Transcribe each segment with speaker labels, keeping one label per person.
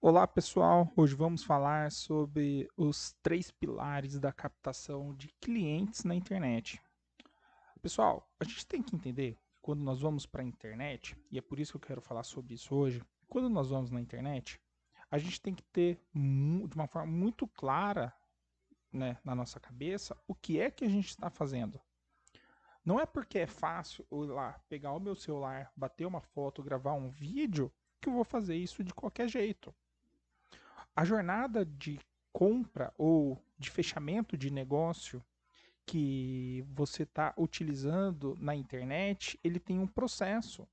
Speaker 1: Olá pessoal, hoje vamos falar sobre os três pilares da captação de clientes na internet. Pessoal, a gente tem que entender que quando nós vamos para a internet, e é por isso que eu quero falar sobre isso hoje, quando nós vamos na internet, a gente tem que ter de uma forma muito clara, né, na nossa cabeça o que é que a gente está fazendo. Não é porque é fácil eu ir lá pegar o meu celular, bater uma foto, gravar um vídeo, que eu vou fazer isso de qualquer jeito. A jornada de compra ou de fechamento de negócio que você está utilizando na internet, ele tem um processo.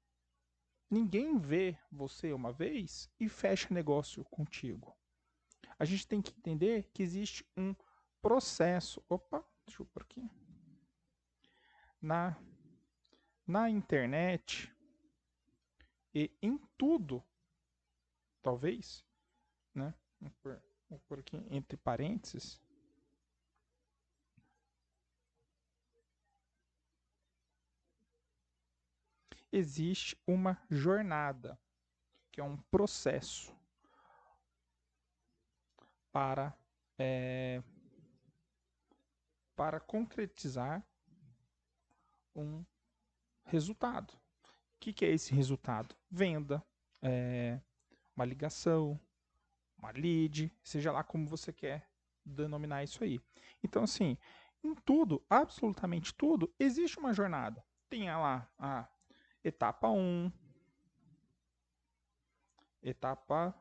Speaker 1: Ninguém vê você uma vez e fecha negócio contigo. A gente tem que entender que existe um processo. Opa, deixa eu por aqui. Na, na internet e em tudo, talvez, né? Vou por aqui entre parênteses. Existe uma jornada, que é um processo para, é, para concretizar um resultado. O que é esse resultado? Venda, é, uma ligação, uma lead, seja lá como você quer denominar isso aí. Então, assim, em tudo, absolutamente tudo, existe uma jornada. Tem lá a etapa um, etapa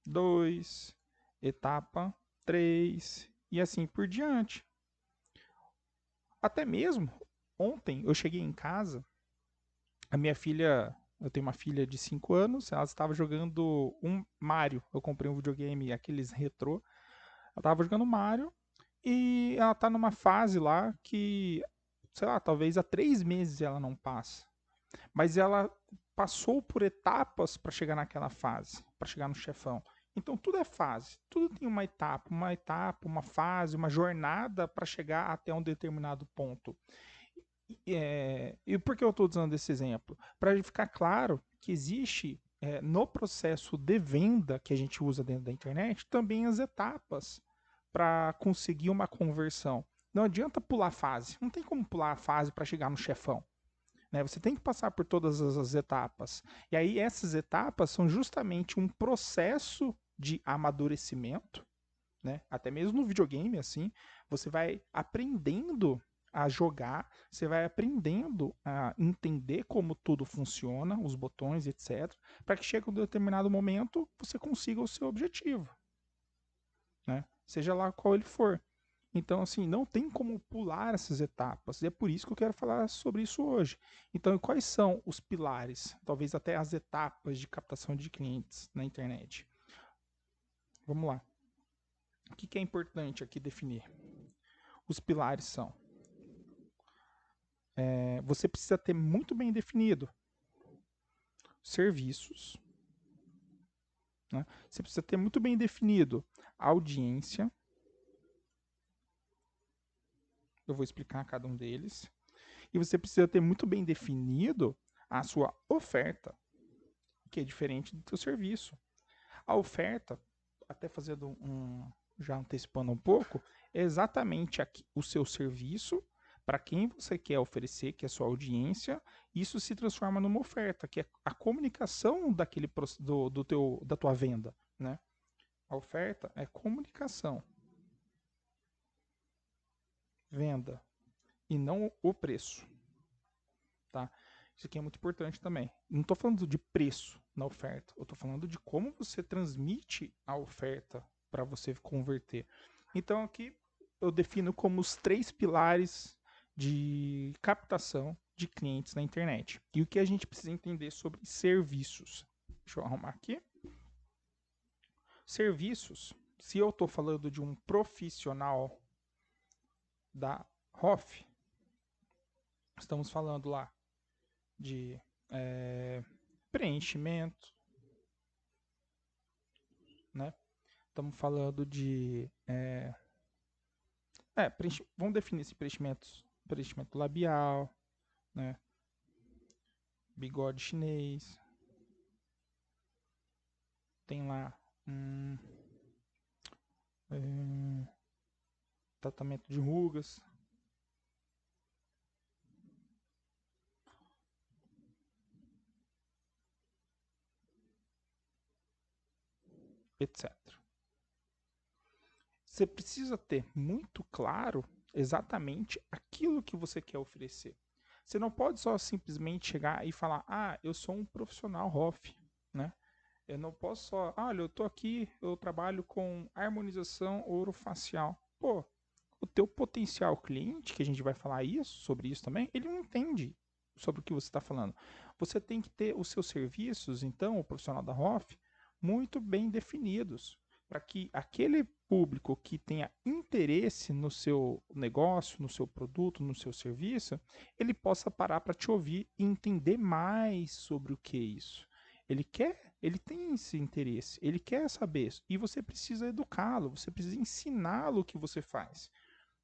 Speaker 1: 2, etapa 3 e assim por diante. Até mesmo ontem eu cheguei em casa, a minha filha, eu tenho uma filha de 5 anos, ela estava jogando um Mario. Eu comprei um videogame, aqueles retrô. Ela estava jogando Mario e ela está numa fase lá que, sei lá, talvez há 3 meses ela não passa. Mas ela passou por etapas para chegar naquela fase, para chegar no chefão. Então tudo é fase, tudo tem uma fase, uma jornada para chegar até um determinado ponto. E por que eu estou usando esse exemplo? Para ficar claro que existe no processo de venda que a gente usa dentro da internet também as etapas para conseguir uma conversão. Não adianta pular fase, não tem como pular a fase para chegar no chefão. Né? Você tem que passar por todas as etapas. E aí essas etapas são justamente um processo de amadurecimento, né? Até mesmo no videogame, assim, você vai aprendendo a jogar, você vai aprendendo a entender como tudo funciona, os botões, etc, para que chegue um determinado momento você consiga o seu objetivo, né? Seja lá qual ele for. Então, assim, não tem como pular essas etapas. E é por isso que eu quero falar sobre isso hoje. Então, quais são os pilares, talvez até as etapas de captação de clientes na internet? Vamos lá. O que é importante aqui definir? Os pilares são: você precisa ter muito bem definido serviços, né? Você precisa ter muito bem definido a audiência. Eu vou explicar cada um deles. E você precisa ter muito bem definido a sua oferta, que é diferente do seu serviço. A oferta, até fazendo já antecipando um pouco, é exatamente aqui, o seu serviço para quem você quer oferecer, que é a sua audiência. Isso se transforma numa oferta, que é a comunicação da tua venda, né? A oferta é comunicação, venda e não o preço, tá? Isso aqui é muito importante também. Não estou falando de preço na oferta, eu estou falando de como você transmite a oferta para você converter. Então aqui eu defino como os três pilares de captação de clientes na internet. E o que a gente precisa entender sobre serviços. Deixa eu arrumar aqui. Serviços, se eu estou falando de um profissional da HOF, estamos falando lá de preenchimento, né? Estamos falando de. Vamos definir esse preenchimento. Preenchimento labial, né? Bigode chinês. tem lá tratamento de rugas, etc. Você precisa ter muito claro exatamente aquilo que você quer oferecer. Você não pode só simplesmente chegar e falar, eu sou um profissional ROF, né? Eu não posso só, olha, eu tô aqui, eu trabalho com harmonização orofacial. Pô, o teu potencial cliente, que a gente vai falar sobre isso também, ele não entende sobre o que você está falando. Você tem que ter os seus serviços, então, o profissional da ROF, muito bem definidos, para que aquele público que tenha interesse no seu negócio, no seu produto, no seu serviço, ele possa parar para te ouvir e entender mais sobre o que é isso. Ele tem esse interesse, ele quer saber, e você precisa educá-lo, você precisa ensiná-lo o que você faz.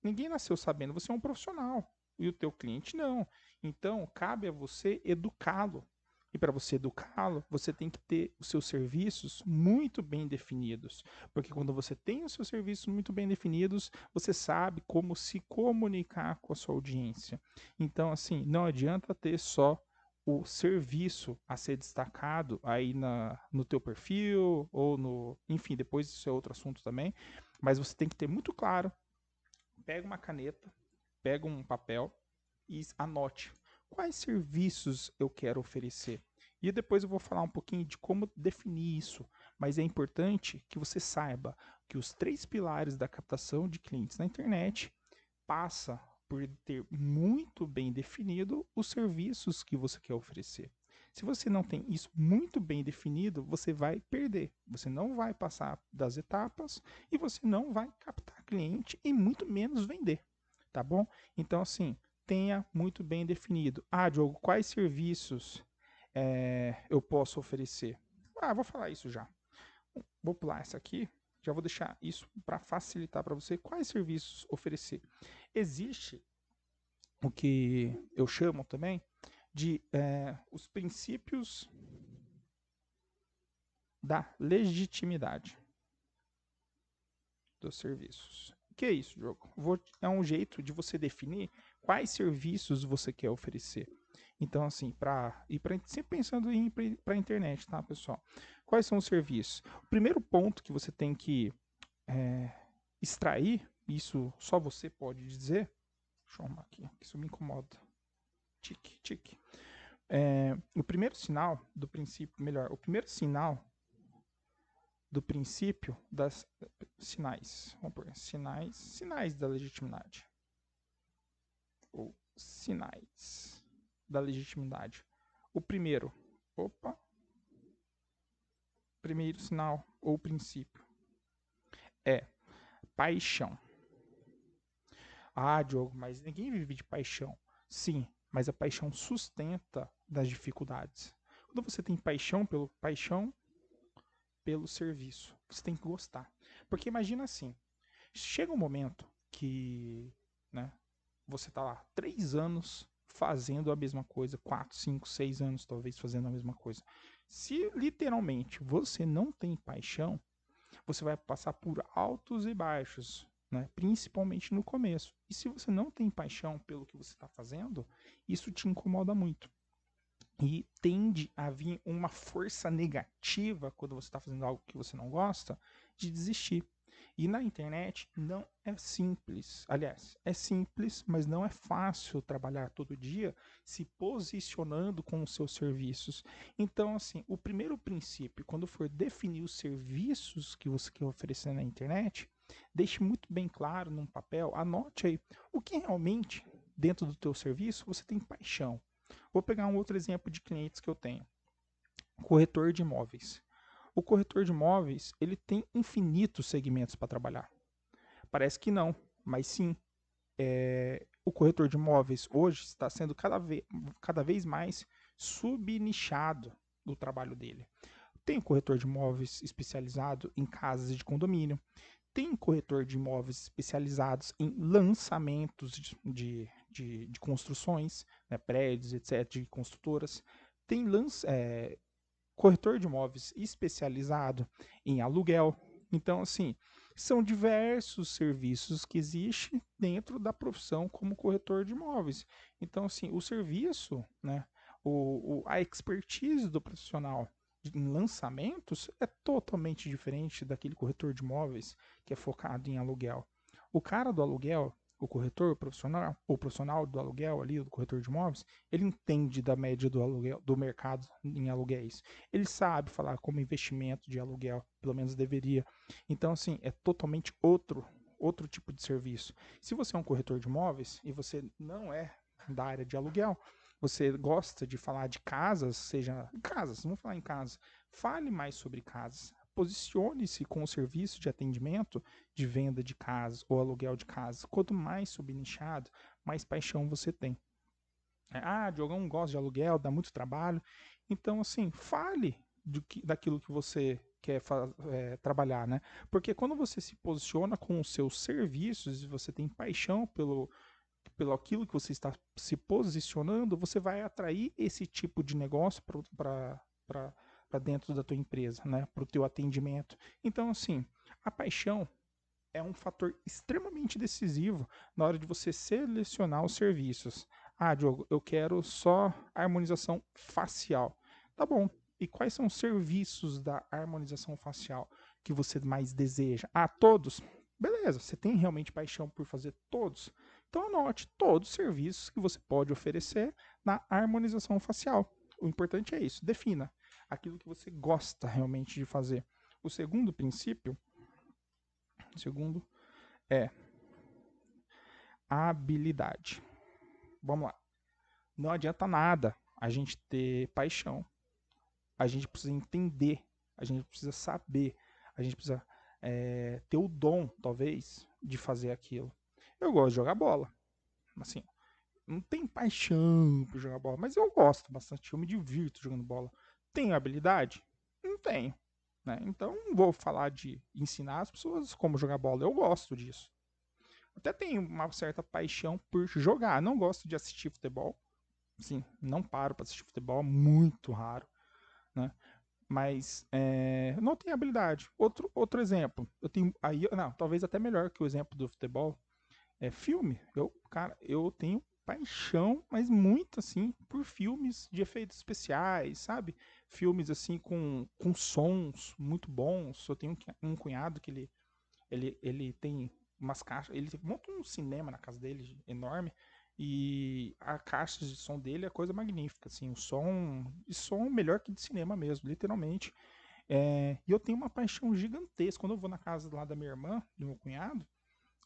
Speaker 1: Ninguém nasceu sabendo, você é um profissional e o teu cliente não. Então, cabe a você educá-lo. E para você educá-lo, você tem que ter os seus serviços muito bem definidos. Porque quando você tem os seus serviços muito bem definidos, você sabe como se comunicar com a sua audiência. Então, assim, não adianta ter só o serviço a ser destacado aí no teu perfil ou no... Enfim, depois isso é outro assunto também. Mas você tem que ter muito claro, pega uma caneta, pega um papel e anote quais serviços eu quero oferecer. E depois eu vou falar um pouquinho de como definir isso, mas é importante que você saiba que os 3 pilares da captação de clientes na internet passa por ter muito bem definido os serviços que você quer oferecer. Se você não tem isso muito bem definido, você vai perder. Você não vai passar das etapas e você não vai captar cliente e muito menos vender, tá bom? Então, assim, tenha muito bem definido. Diogo, quais serviços eu posso oferecer? Vou falar isso já. Vou pular essa aqui. Já vou deixar isso para facilitar para você quais serviços oferecer. Existe o que eu chamo também de os princípios da legitimidade dos serviços. O que é isso, Diogo? É um jeito de você definir quais serviços você quer oferecer. Então, assim, sempre pensando em ir para a internet, tá, pessoal? Quais são os serviços? O primeiro ponto que você tem que extrair, isso só você pode dizer. Deixa eu arrumar aqui, que isso me incomoda. Tique, tique. O primeiro sinal do princípio, melhor, o primeiro sinal do princípio das sinais, vamos por sinais da legitimidade, ou sinais da legitimidade. O primeiro sinal ou princípio é paixão. Diogo, mas ninguém vive de paixão. Sim, mas a paixão sustenta das dificuldades. Quando você tem paixão pelo serviço, você tem que gostar. Porque imagina assim, chega um momento que, né, você tá lá 3 anos fazendo a mesma coisa, 4, 5, 6 anos talvez fazendo a mesma coisa. Se literalmente você não tem paixão, você vai passar por altos e baixos, né? Principalmente no começo. E se você não tem paixão pelo que você está fazendo, isso te incomoda muito. E tende a vir uma força negativa quando você está fazendo algo que você não gosta, de desistir. E na internet não é simples. Aliás, é simples, mas não é fácil trabalhar todo dia se posicionando com os seus serviços. Então, assim, o primeiro princípio, quando for definir os serviços que você quer oferecer na internet, deixe muito bem claro num papel, anote aí o que realmente dentro do teu serviço você tem paixão. Vou pegar um outro exemplo de clientes que eu tenho. Corretor de imóveis. O corretor de imóveis, ele tem infinitos segmentos para trabalhar. Parece que não, mas sim. O corretor de imóveis hoje está sendo cada vez mais subnichado do trabalho dele. Tem corretor de imóveis especializado em casas de condomínio. Tem corretor de imóveis especializados em lançamentos de construções, né, prédios, etc., de construtoras. Tem corretor de imóveis especializado em aluguel. Então, assim, são diversos serviços que existem dentro da profissão como corretor de imóveis. Então, assim, o serviço, né, a expertise do profissional em lançamentos é totalmente diferente daquele corretor de imóveis que é focado em aluguel. O cara do aluguel, o corretor o profissional do aluguel ali, do corretor de imóveis, ele entende da média do aluguel, do mercado em aluguéis. Ele sabe falar como investimento de aluguel, pelo menos deveria. Então, assim, é totalmente outro tipo de serviço. Se você é um corretor de imóveis e você não é da área de aluguel, você gosta de falar de casas, seja casas, vamos falar em casas, fale mais sobre casas. Posicione-se com o serviço de atendimento de venda de casas ou aluguel de casas. Quanto mais subnichado, mais paixão você tem. Diogo, eu não gosto de aluguel, dá muito trabalho. Então, assim, fale daquilo que você quer trabalhar, né? Porque quando você se posiciona com os seus serviços e você tem paixão pelo aquilo que você está se posicionando, você vai atrair esse tipo de negócio para dentro da tua empresa, né? Para o teu atendimento. Então, assim, a paixão é um fator extremamente decisivo na hora de você selecionar os serviços. Diogo, eu quero só harmonização facial. Tá bom. E quais são os serviços da harmonização facial que você mais deseja? Todos. Beleza, você tem realmente paixão por fazer todos? Então anote todos os serviços que você pode oferecer na harmonização facial. O importante é isso, defina aquilo que você gosta realmente de fazer. O segundo princípio, é habilidade. Vamos lá. Não adianta nada a gente ter paixão. A gente precisa entender, a gente precisa saber, a gente precisa ter o dom, talvez, de fazer aquilo. Eu gosto de jogar bola. Assim, não tenho paixão por jogar bola, mas eu gosto bastante, eu me divirto jogando bola. Tenho habilidade? Não tenho. Né? Então, não vou falar de ensinar as pessoas como jogar bola, eu gosto disso. Até tenho uma certa paixão por jogar, não gosto de assistir futebol. Sim, não paro para assistir futebol, muito raro. Né? Mas não tenho habilidade. Outro exemplo, eu tenho aí, não, talvez até melhor que o exemplo do futebol, é filme. Eu tenho paixão, mas muito assim, por filmes de efeitos especiais, sabe? Filmes assim com sons muito bons. Eu tenho um cunhado que ele tem umas caixas, ele monta um cinema na casa dele enorme. E a caixa de som dele é coisa magnífica, assim, o som melhor que de cinema mesmo, literalmente. E eu tenho uma paixão gigantesca. Quando eu vou na casa lá da minha irmã, do meu cunhado,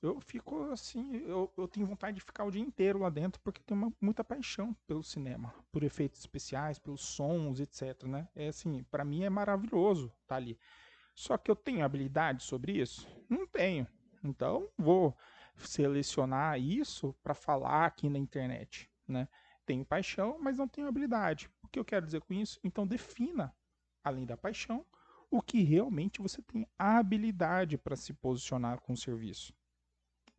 Speaker 1: eu fico assim, eu tenho vontade de ficar o dia inteiro lá dentro, porque tenho muita paixão pelo cinema, por efeitos especiais, pelos sons, etc, né? Assim, para mim é maravilhoso estar ali. Só que eu tenho habilidade sobre isso? Não tenho. Então, vou selecionar isso para falar aqui na internet, né? Tenho paixão, mas não tenho habilidade. O que eu quero dizer com isso? Então, defina, além da paixão, o que realmente você tem a habilidade para se posicionar com o serviço.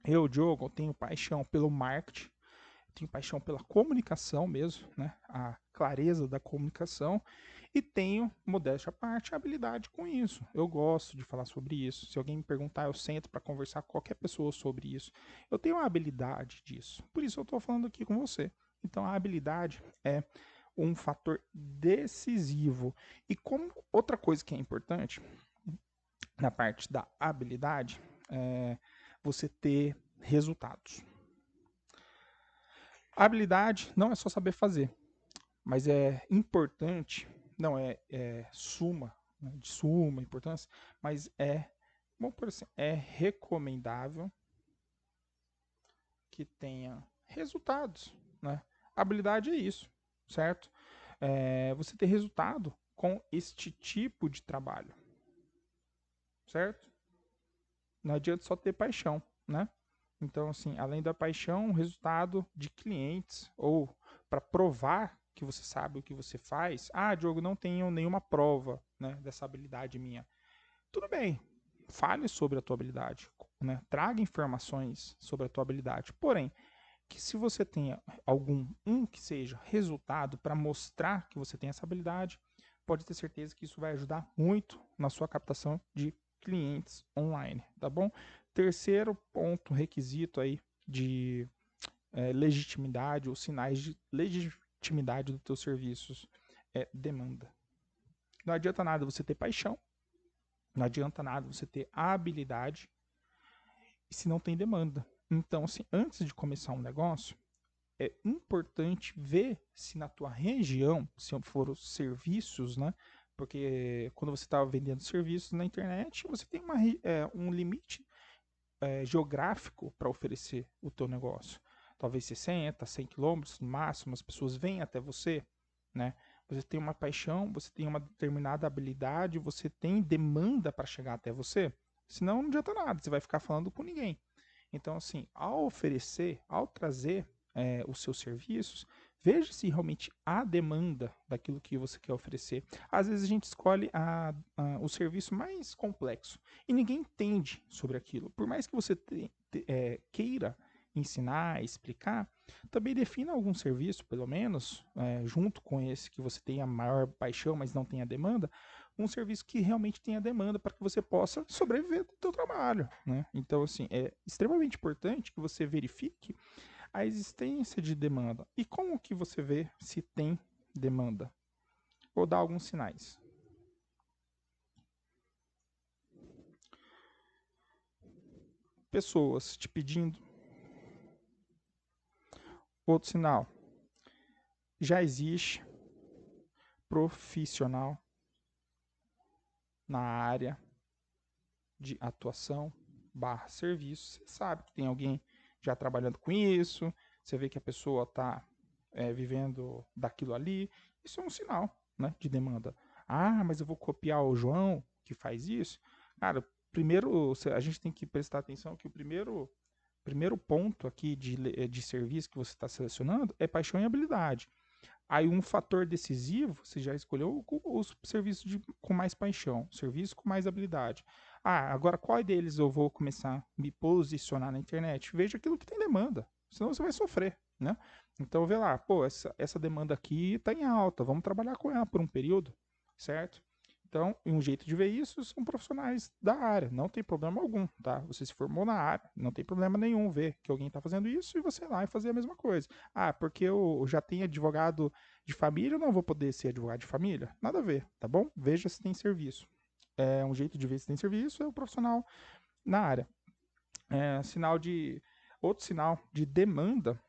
Speaker 1: Eu, Diogo, tenho paixão pelo marketing, tenho paixão pela comunicação mesmo, né? A clareza da comunicação e tenho, modéstia à parte, habilidade com isso. Eu gosto de falar sobre isso. Se alguém me perguntar, eu sento para conversar com qualquer pessoa sobre isso. Eu tenho a habilidade disso. Por isso eu estou falando aqui com você. Então a habilidade é um fator decisivo. E como outra coisa que é importante na parte da habilidade é você ter resultados. A habilidade não é só saber fazer, mas é importante, não é suma, né, de suma importância, mas vamos por assim, é recomendável que tenha resultados, né? Habilidade é isso, certo? Você ter resultado com este tipo de trabalho, certo? Não adianta só ter paixão, né? Então, assim, além da paixão, resultado de clientes ou para provar que você sabe o que você faz. Diogo, não tenho nenhuma prova, né, dessa habilidade minha. Tudo bem, fale sobre a tua habilidade, né? Traga informações sobre a tua habilidade. Porém, que se você tenha que seja resultado para mostrar que você tem essa habilidade, pode ter certeza que isso vai ajudar muito na sua captação de clientes online, tá bom? Terceiro ponto, requisito aí de legitimidade ou sinais de legitimidade dos teus serviços é demanda. Não adianta nada você ter paixão, não adianta nada você ter habilidade se não tem demanda. Então, assim, antes de começar um negócio, é importante ver se na tua região, se for os serviços, né? Porque quando você está vendendo serviços na internet, você tem um limite geográfico para oferecer o teu negócio. Talvez 60, 100 quilômetros no máximo, as pessoas vêm até você, né? Você tem uma paixão, você tem uma determinada habilidade, você tem demanda para chegar até você. Senão não adianta nada, você vai ficar falando com ninguém. Então, assim, ao oferecer, ao trazer os seus serviços, veja se realmente há demanda daquilo que você quer oferecer. Às vezes a gente escolhe o serviço mais complexo e ninguém entende sobre aquilo. Por mais que você queira ensinar, explicar, também defina algum serviço, pelo menos, junto com esse que você tem a maior paixão, mas não tem a demanda, um serviço que realmente tenha demanda para que você possa sobreviver do seu trabalho, né? Então, assim, é extremamente importante que você verifique a existência de demanda. E como que você vê se tem demanda? Vou dar alguns sinais. Pessoas te pedindo. Outro sinal. Já existe profissional na área de atuação / serviço. Você sabe que tem alguém já trabalhando com isso, você vê que a pessoa está vivendo daquilo ali. Isso é um sinal, né, de demanda. Ah, mas eu vou copiar o João que faz isso? Cara, primeiro a gente tem que prestar atenção que o primeiro ponto aqui de serviço que você está selecionando é paixão e habilidade. Aí um fator decisivo, você já escolheu os serviços com mais paixão, serviço com mais habilidade. Ah, agora qual deles eu vou começar a me posicionar na internet? Veja aquilo que tem demanda, senão você vai sofrer, né? Então vê lá, pô, essa demanda aqui está em alta, vamos trabalhar com ela por um período, certo? Então, um jeito de ver isso são profissionais da área, não tem problema algum, tá? Você se formou na área, não tem problema nenhum ver que alguém está fazendo isso e você ir lá e fazer a mesma coisa. Ah, porque eu já tenho advogado de família, eu não vou poder ser advogado de família? Nada a ver, tá bom? Veja se tem serviço. É um jeito de ver se tem serviço, é o profissional na área. Outro sinal de demanda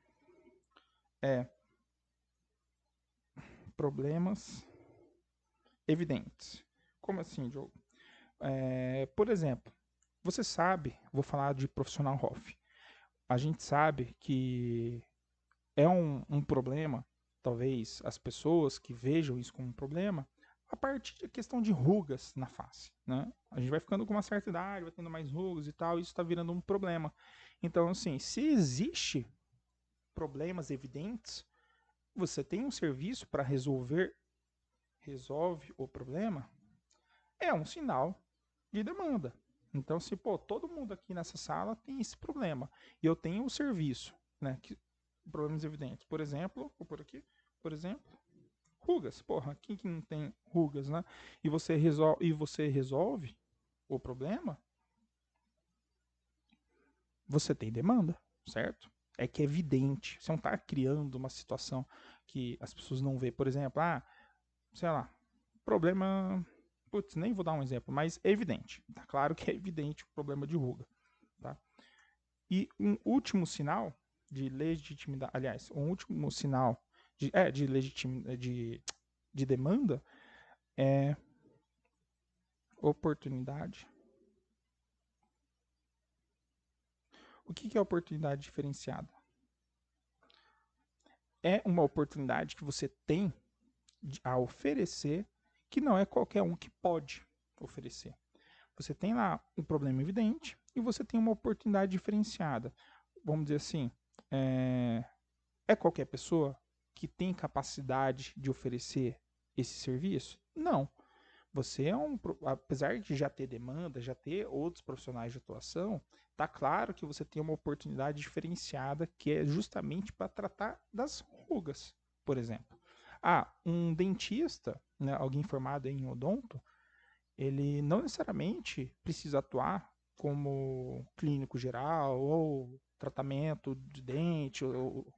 Speaker 1: é problemas evidentes. Como assim, Diogo? Por exemplo, você sabe, vou falar de profissional Hoff. A gente sabe que é um problema, talvez as pessoas que vejam isso como um problema, a partir da questão de rugas na face, né? A gente vai ficando com uma certa idade, vai tendo mais rugas e tal, e isso está virando um problema. Então, assim, se existe problemas evidentes, você tem um serviço para resolve o problema, é um sinal de demanda. Então, se todo mundo aqui nessa sala tem esse problema e eu tenho o serviço, né, problemas evidentes. Por exemplo, vou por aqui, por exemplo, rugas. Porra, quem que não tem rugas, né? E você resolve o problema, você tem demanda, certo? É que é evidente. Você não está criando uma situação que as pessoas não vê. Por exemplo, sei lá, problema. Putz, nem vou dar um exemplo, mas é evidente. Tá claro que é evidente o problema de ruga. Tá? E um último sinal de legitimidade, aliás, um último sinal de demanda é oportunidade. O que é oportunidade diferenciada? É uma oportunidade que você tem a oferecer que não é qualquer um que pode oferecer. Você tem lá um problema evidente e você tem uma oportunidade diferenciada. Vamos dizer assim, é qualquer pessoa que tem capacidade de oferecer esse serviço? Não. Você apesar de já ter demanda, já ter outros profissionais de atuação, tá claro que você tem uma oportunidade diferenciada que é justamente para tratar das rugas, por exemplo. Um dentista, né, alguém formado em odonto, ele não necessariamente precisa atuar como clínico geral ou tratamento de dente, ou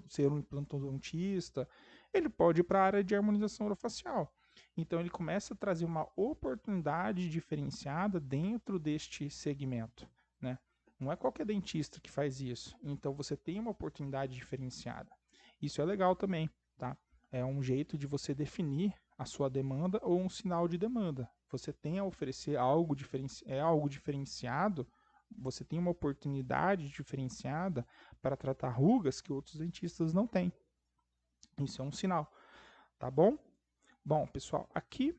Speaker 1: ser um implantodontista. Ele pode ir para a área de harmonização orofacial. Então ele começa a trazer uma oportunidade diferenciada dentro deste segmento, né? Não é qualquer dentista que faz isso. Então você tem uma oportunidade diferenciada. Isso é legal também, tá? É um jeito de você definir a sua demanda ou um sinal de demanda. Você tem a oferecer algo, algo diferenciado, você tem uma oportunidade diferenciada para tratar rugas que outros dentistas não têm. Isso é um sinal, tá bom? Bom, pessoal, aqui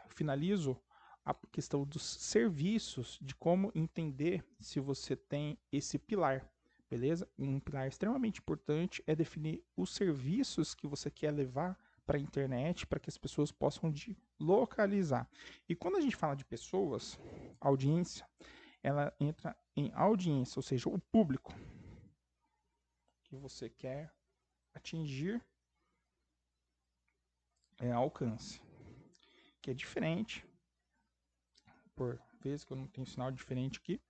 Speaker 1: finalizo a questão dos serviços, de como entender se você tem esse pilar, beleza? Um pilar extremamente importante é definir os serviços que você quer levar para a internet, para que as pessoas possam localizar. E quando a gente fala de pessoas, audiência, ela entra em audiência, ou seja, o público que você quer atingir alcance, que é diferente, por vezes que eu não tenho sinal diferente aqui,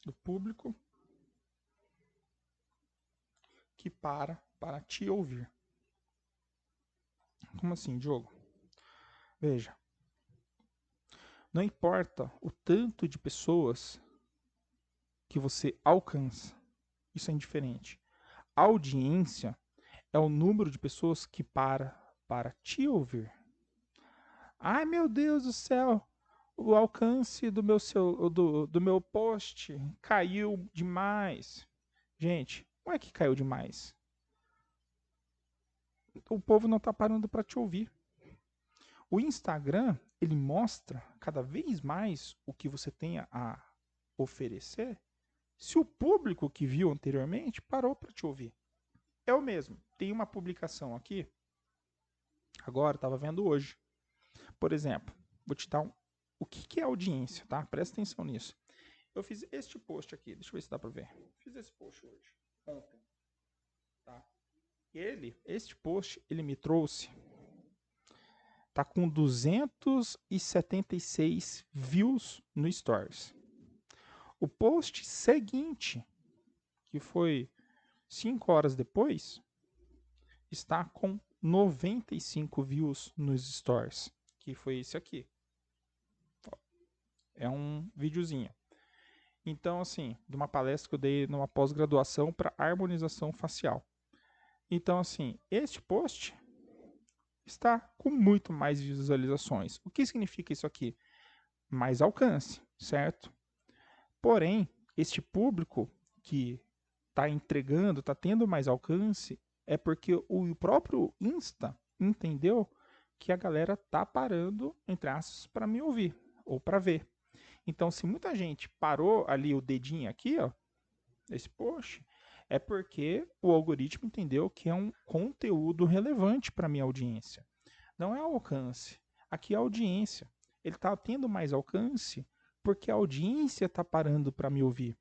Speaker 1: do público que para te ouvir. Como assim, Diogo? Veja, não importa o tanto de pessoas que você alcança, isso é indiferente. A audiência é o número de pessoas que para te ouvir. Ai, meu Deus do céu, o alcance do meu post caiu demais. Gente, não é que caiu demais. O povo não está parando para te ouvir. O Instagram, ele mostra cada vez mais o que você tem a oferecer se o público que viu anteriormente parou para te ouvir. Eu mesmo, tem uma publicação aqui, agora, estava vendo hoje. Por exemplo, vou te dar o que é audiência, tá? Presta atenção nisso. Eu fiz este post aqui, deixa eu ver se dá para ver. Fiz esse post hoje, ontem, tá? Este post, ele me trouxe, tá com 276 views no Stories. O post seguinte, que foi 5 horas depois, está com 95 views nos Stories, que foi esse aqui. É um videozinho. Então, assim, de uma palestra que eu dei numa pós-graduação para harmonização facial. Então, assim, este post está com muito mais visualizações. O que significa isso aqui? Mais alcance, certo? Porém, este público que está entregando, está tendo mais alcance, é porque o próprio Insta entendeu que a galera tá parando, entre aspas, para me ouvir ou para ver. Então, se muita gente parou ali o dedinho aqui, ó, esse post, é porque o algoritmo entendeu que é um conteúdo relevante para minha audiência. Não é alcance. Aqui é audiência. Ele está tendo mais alcance porque a audiência está parando para me ouvir.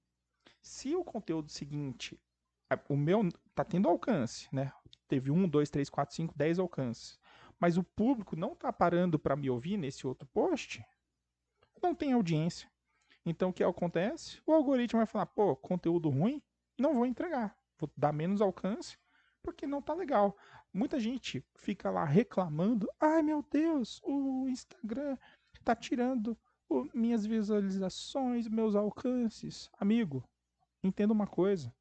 Speaker 1: Se o conteúdo seguinte, o meu está tendo alcance, né? Teve 1, 2, 3, 4, 5, 10 alcances. Mas o público não está parando para me ouvir nesse outro post, não tem audiência. Então o que acontece? O algoritmo vai falar, pô, conteúdo ruim, não vou entregar. Vou dar menos alcance porque não tá legal. Muita gente fica lá reclamando, ai meu Deus, o Instagram tá tirando minhas visualizações, meus alcances. Amigo, entenda uma coisa,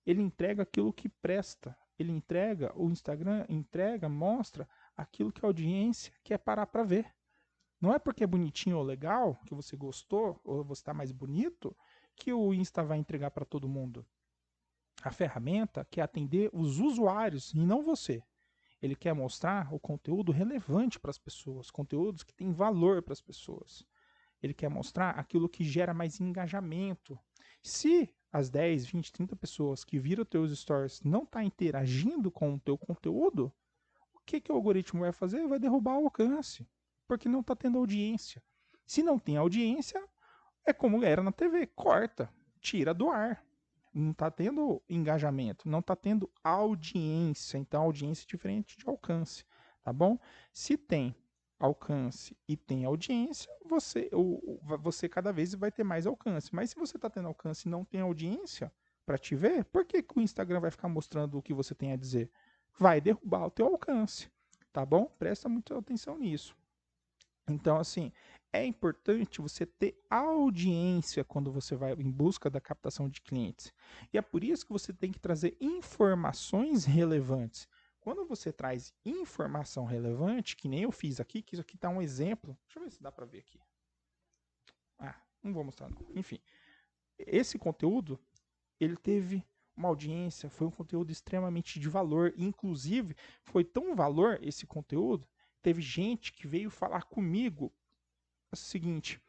Speaker 1: ele entrega aquilo que presta. Ele entrega, o Instagram entrega, mostra aquilo que a audiência quer parar para ver. Não é porque é bonitinho ou legal, que você gostou, ou você está mais bonito, que o Insta vai entregar para todo mundo. A ferramenta quer atender os usuários e não você. Ele quer mostrar o conteúdo relevante para as pessoas, conteúdos que têm valor para as pessoas. Ele quer mostrar aquilo que gera mais engajamento. Se as 10, 20, 30 pessoas que viram teus stories não estão interagindo com o teu conteúdo, o que o algoritmo vai fazer? Vai derrubar o alcance, porque não está tendo audiência. Se não tem audiência, é como era na TV, corta, tira do ar. Não está tendo engajamento, não está tendo audiência. Então, audiência é diferente de alcance. tá bom? Se tem alcance e tem audiência, você cada vez vai ter mais alcance. Mas se você está tendo alcance e não tem audiência para te ver, por que que o Instagram vai ficar mostrando o que você tem a dizer? Vai derrubar o teu alcance, tá bom? Presta muita atenção nisso. Então, assim, é importante você ter audiência quando você vai em busca da captação de clientes. E é por isso que você tem que trazer informações relevantes. Quando você traz informação relevante, que nem eu fiz aqui, que isso aqui está um exemplo. Deixa eu ver se dá para ver aqui. Ah, não vou mostrar não. Enfim, esse conteúdo, ele teve uma audiência, foi um conteúdo extremamente de valor. Inclusive, foi tão valor esse conteúdo, teve gente que veio falar comigo o seguinte,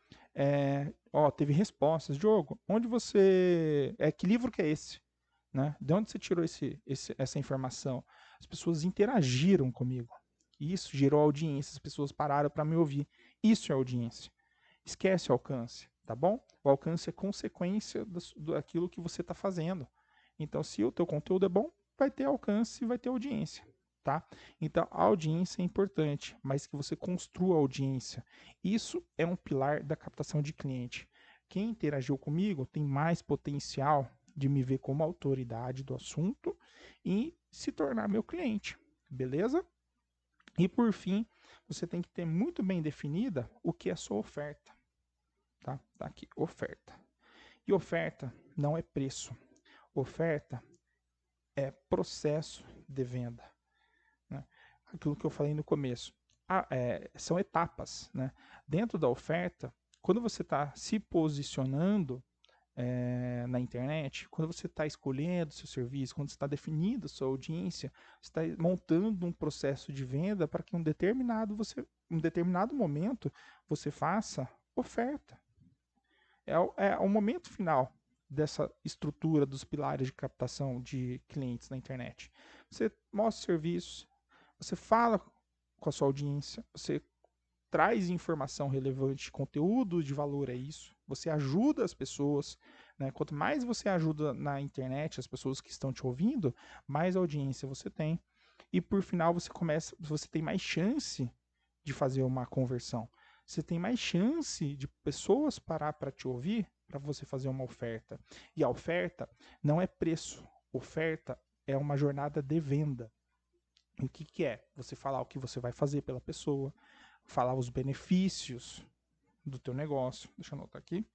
Speaker 1: teve respostas. Diogo, onde você... que livro que é esse? Né? De onde você tirou essa informação? As pessoas interagiram comigo. Isso gerou audiência, as pessoas pararam para me ouvir. Isso é audiência. Esquece o alcance, tá bom? O alcance é consequência daquilo que você está fazendo. Então, se o teu conteúdo é bom, vai ter alcance e vai ter audiência, tá? Então, a audiência é importante, mas que você construa a audiência. Isso é um pilar da captação de cliente. Quem interagiu comigo tem mais potencial de me ver como autoridade do assunto e se tornar meu cliente, beleza? E por fim, você tem que ter muito bem definida o que é a sua oferta, tá? Tá aqui, oferta. E oferta não é preço. Oferta é processo de venda, né? Aquilo que eu falei no começo. São etapas, né? Dentro da oferta, quando você está se posicionando na internet, quando você está escolhendo seu serviço, quando você está definindo a sua audiência, você está montando um processo de venda para que um determinado momento você faça oferta. É o momento final dessa estrutura dos pilares de captação de clientes na internet. Você mostra o serviço, você fala com a sua audiência, você traz informação relevante, conteúdo de valor a isso, você ajuda as pessoas, né? Quanto mais você ajuda na internet as pessoas que estão te ouvindo, mais audiência você tem. E por final você tem mais chance de fazer uma conversão. Você tem mais chance de pessoas parar para te ouvir para você fazer uma oferta. E a oferta não é preço. Oferta é uma jornada de venda. O que é? Você falar o que você vai fazer pela pessoa, falar os benefícios do teu negócio. Deixa eu anotar aqui.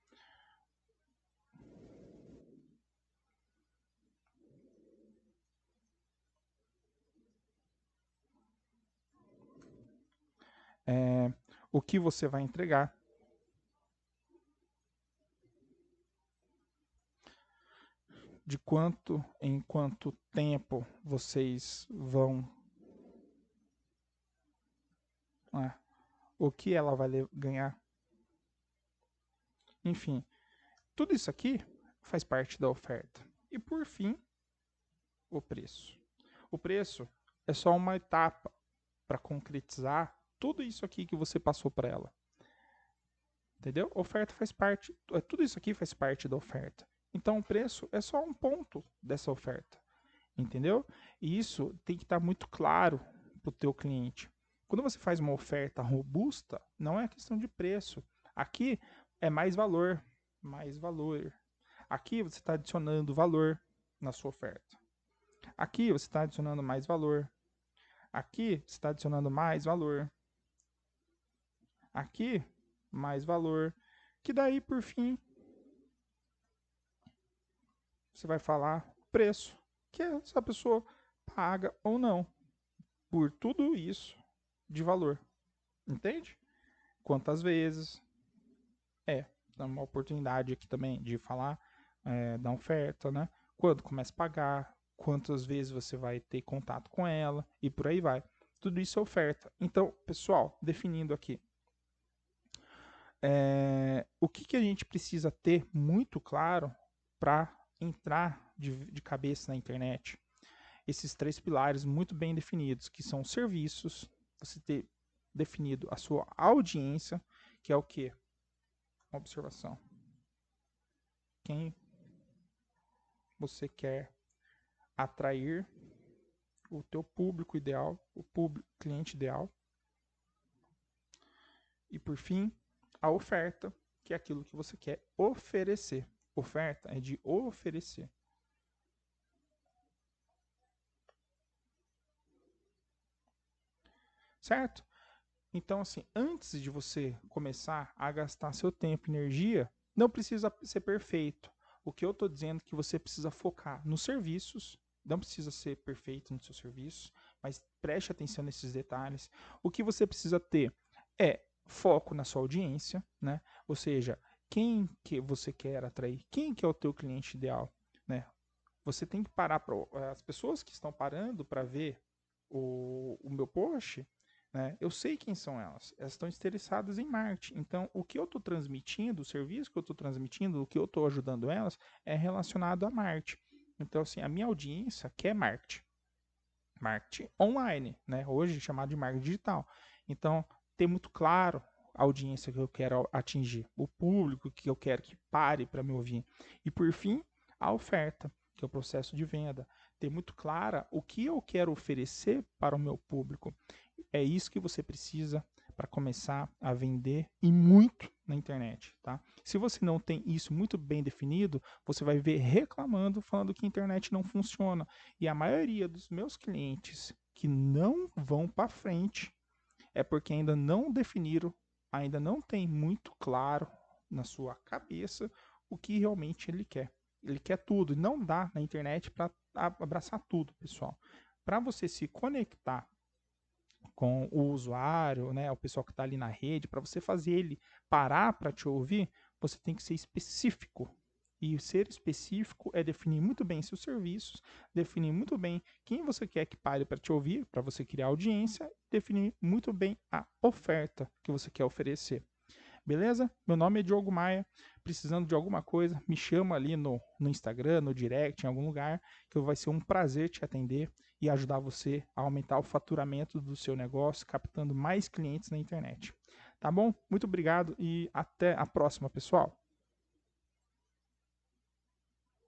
Speaker 1: O que você vai entregar. De quanto em quanto tempo vocês vão... o que ela vai ganhar. Enfim, tudo isso aqui faz parte da oferta. E por fim, o preço. O preço é só uma etapa para concretizar tudo isso aqui que você passou para ela. Entendeu? A oferta faz parte, tudo isso aqui faz parte da oferta. Então o preço é só um ponto dessa oferta. Entendeu? E isso tem que estar muito claro para o teu cliente. Quando você faz uma oferta robusta, não é questão de preço. Aqui é mais valor, mais valor. Aqui você está adicionando valor na sua oferta. Aqui você está adicionando mais valor. Aqui você está adicionando mais valor. Aqui, mais valor. Que daí, por fim, você vai falar preço. Que é se a pessoa paga ou não por tudo isso de valor. Entende? Quantas vezes? Dá uma oportunidade aqui também de falar da oferta, né? Quando começa a pagar, quantas vezes você vai ter contato com ela e por aí vai. Tudo isso é oferta. Então, pessoal, definindo aqui. O que a gente precisa ter muito claro para entrar de cabeça na internet? Esses 3 pilares muito bem definidos, que são serviços, você ter definido a sua audiência, que é o quê? Uma observação. Quem você quer atrair o teu público ideal, o cliente ideal. E por fim, a oferta, que é aquilo que você quer oferecer. Oferta é de oferecer. Certo? Então, assim, antes de você começar a gastar seu tempo e energia, não precisa ser perfeito. O que eu estou dizendo é que você precisa focar nos serviços, não precisa ser perfeito no seu serviço, mas preste atenção nesses detalhes. O que você precisa ter é foco na sua audiência, né? Ou seja, quem que você quer atrair, quem que é o teu cliente ideal, né? Você tem que parar para as pessoas que estão parando para ver o meu post, né? Eu sei quem são elas. Elas estão interessadas em marketing. Então, o que eu estou transmitindo, o serviço que eu estou transmitindo, o que eu estou ajudando elas é relacionado a marketing. Então, assim, a minha audiência quer marketing. Marketing online, né? Hoje chamado de marketing digital. Então, ter muito claro a audiência que eu quero atingir, o público que eu quero que pare para me ouvir. E por fim, a oferta, que é o processo de venda. Ter muito clara o que eu quero oferecer para o meu público. É isso que você precisa para começar a vender e muito na internet, tá? Se você não tem isso muito bem definido, você vai ver reclamando, falando que a internet não funciona. E a maioria dos meus clientes que não vão para frente é porque ainda não definiram, ainda não tem muito claro na sua cabeça o que realmente ele quer. Ele quer tudo, e não dá na internet para abraçar tudo, pessoal. Para você se conectar com o usuário, né, o pessoal que está ali na rede, para você fazer ele parar para te ouvir, você tem que ser específico. E ser específico é definir muito bem seus serviços, definir muito bem quem você quer que pare para te ouvir, para você criar audiência, definir muito bem a oferta que você quer oferecer. Beleza? Meu nome é Diogo Maia. Precisando de alguma coisa, me chama ali no Instagram, no direct, em algum lugar, que vai ser um prazer te atender e ajudar você a aumentar o faturamento do seu negócio, captando mais clientes na internet. Tá bom? Muito obrigado e até a próxima, pessoal.